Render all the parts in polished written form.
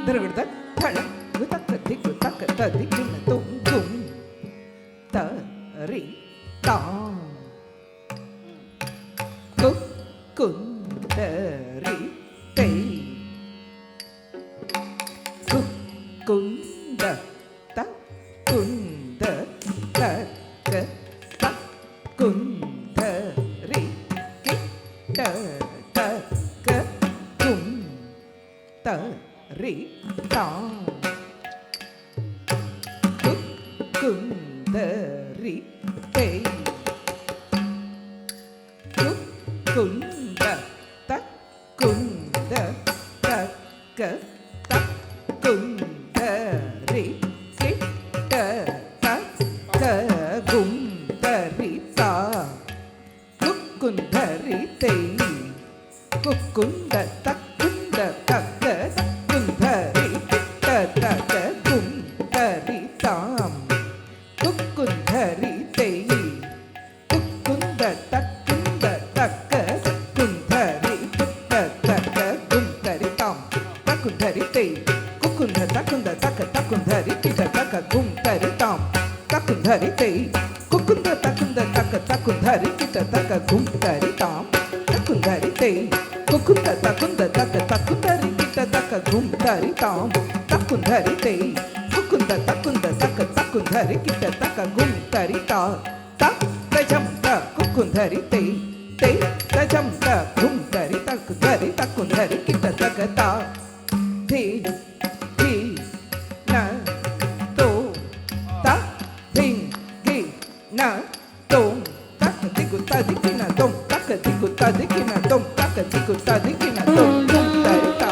திருகிட தளம் தக்க திக்கு தக்க ததிக்கின தொங்கும் தரி தாம் குந்தரி தை குந்த த குந்த தக்க த குந்தரி கிட்ட தக்க கும் தரி தாம் குந்தரி தை குந்த த குந்த தக்க த குந்தரி கிட்ட தக்க குந்தரி தா குந்தரி தை குந்த தக்குந்த தக்க குந்தரி கிட்ட தக்க குந்தரி தாம் குந்தரி தை குந்த தக்குந்த தக்க குந்தரி கிட்ட தக்க குந்தரி தாம் தக்குந்தரி தை குந்த தக்குந்த தக்க தக்குந்தரி கிட்ட தக்க குந்தரி தாம் தக்குந்தரி தை குந்த தக்குந்த தக்க தக்குந்தரி கிட்ட தக்க குந்தரி தாம் தக்குந்தரி தை குந்த தக்குந்த தக்க தக்குந்தரி கிட்ட தக்க குந்தரி தாம் தக்குந்தரி தை குந்த தக்குந்த தக்க தக்குந்தரி கிட்ட தக்க குந்தரி தா தஜம் த குந்தரி தை தை தஜம் த குந்தரி தக்குந்தரி தக்குந்தரி கிட்ட தக்க தா தி தி ந தோ த திங் கி ந தோம் தக்க திகு ததிக்கின தோம் தக்க திகு ததிக்கின தோம் தக்க திகு ததிக்கின தோம் குந்தரி தா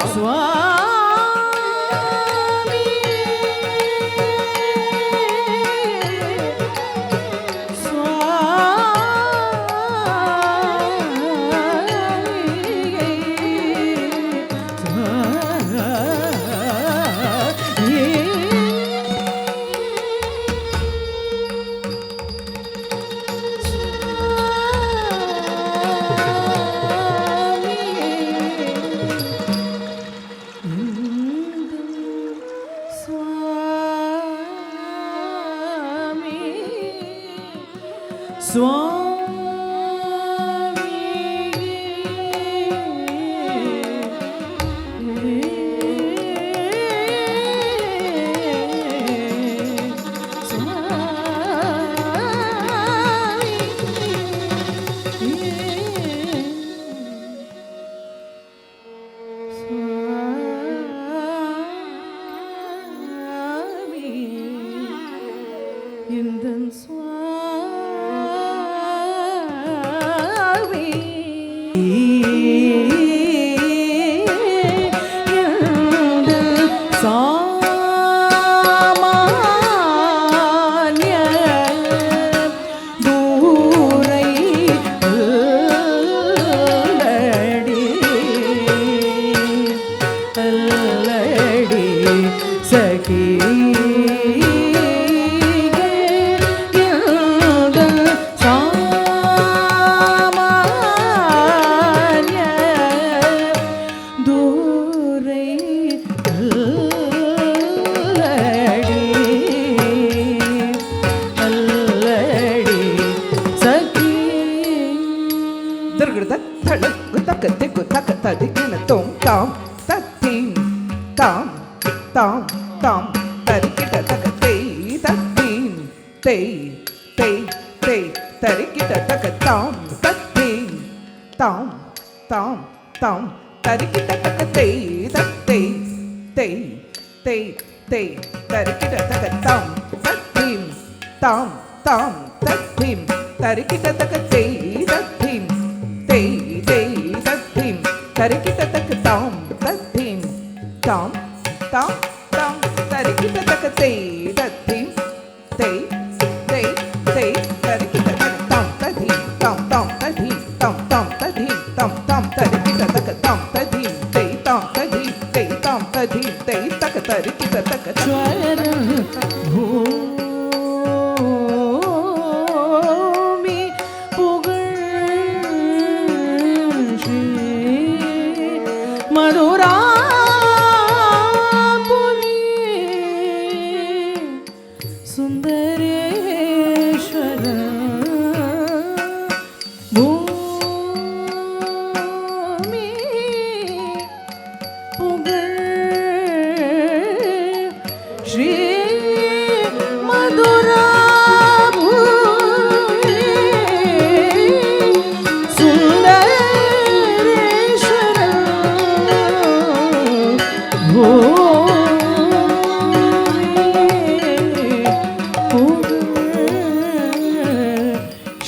மதுராபுரி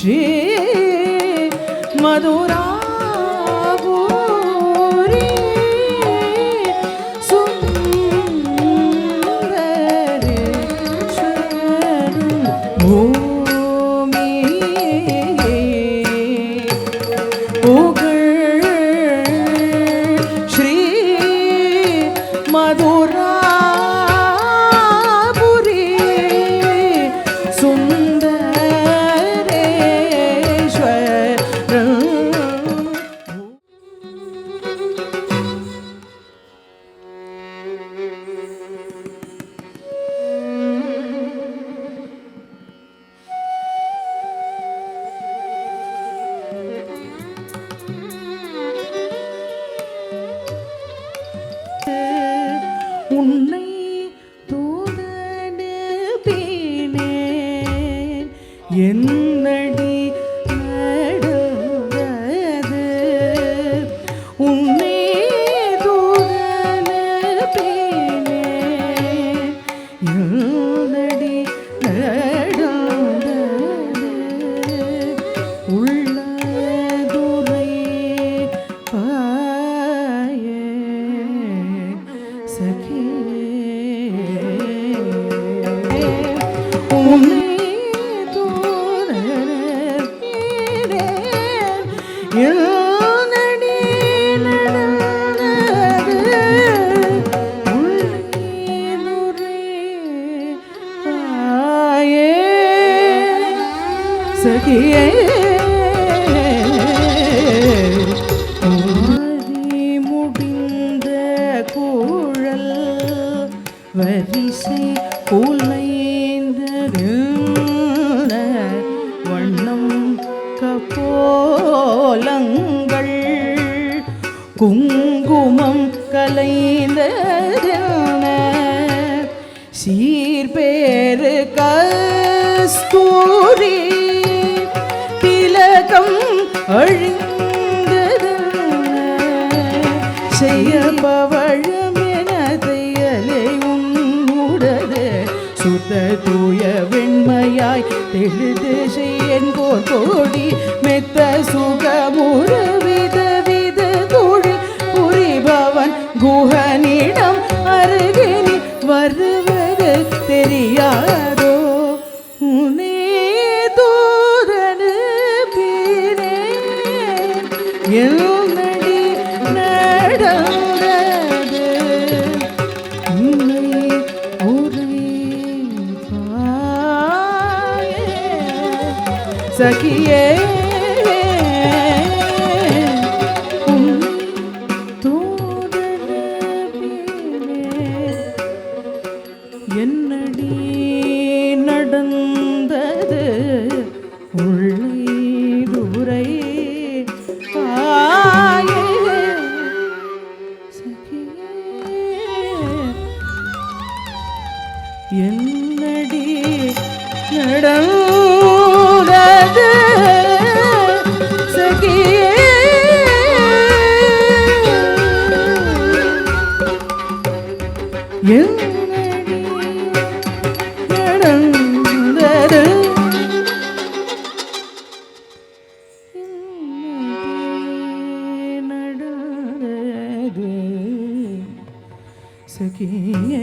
ஸ்ரீ மதுரா உன்னை தூதனு பேனேன் என்னடி நடந்தது உன்னை தூதனு பேனேன் என்னடி நடந்தது உள்ளதுரை பாயே சகி சகியே முடிந்த கூழல் வரிசை குலைந்தது வண்ணம் கபோலங்கள் குங்குமம் கலைந்ததென சீர்பேறு கஸ்தூரி திலகம் அழிந்தது செய்ய பவழம் என தையலை உன்னுடது சுத்த தூய வெண்மையாய் தெழுது செய்யன் போர் கோடி மெத்த சுகமுறு வித வித தொழில் புரிபவன் குஹனிடம் அருகினி வருவது தெரியாதோ உனே தூதனு பீரேன் என்னடி நடந்தது உன்னை உரை பாயே சகியே என்னடி நடந்தது உள்ளுரை ஆயே சகியே என்னடி நடந்தது சகியே நடந்தது சகியே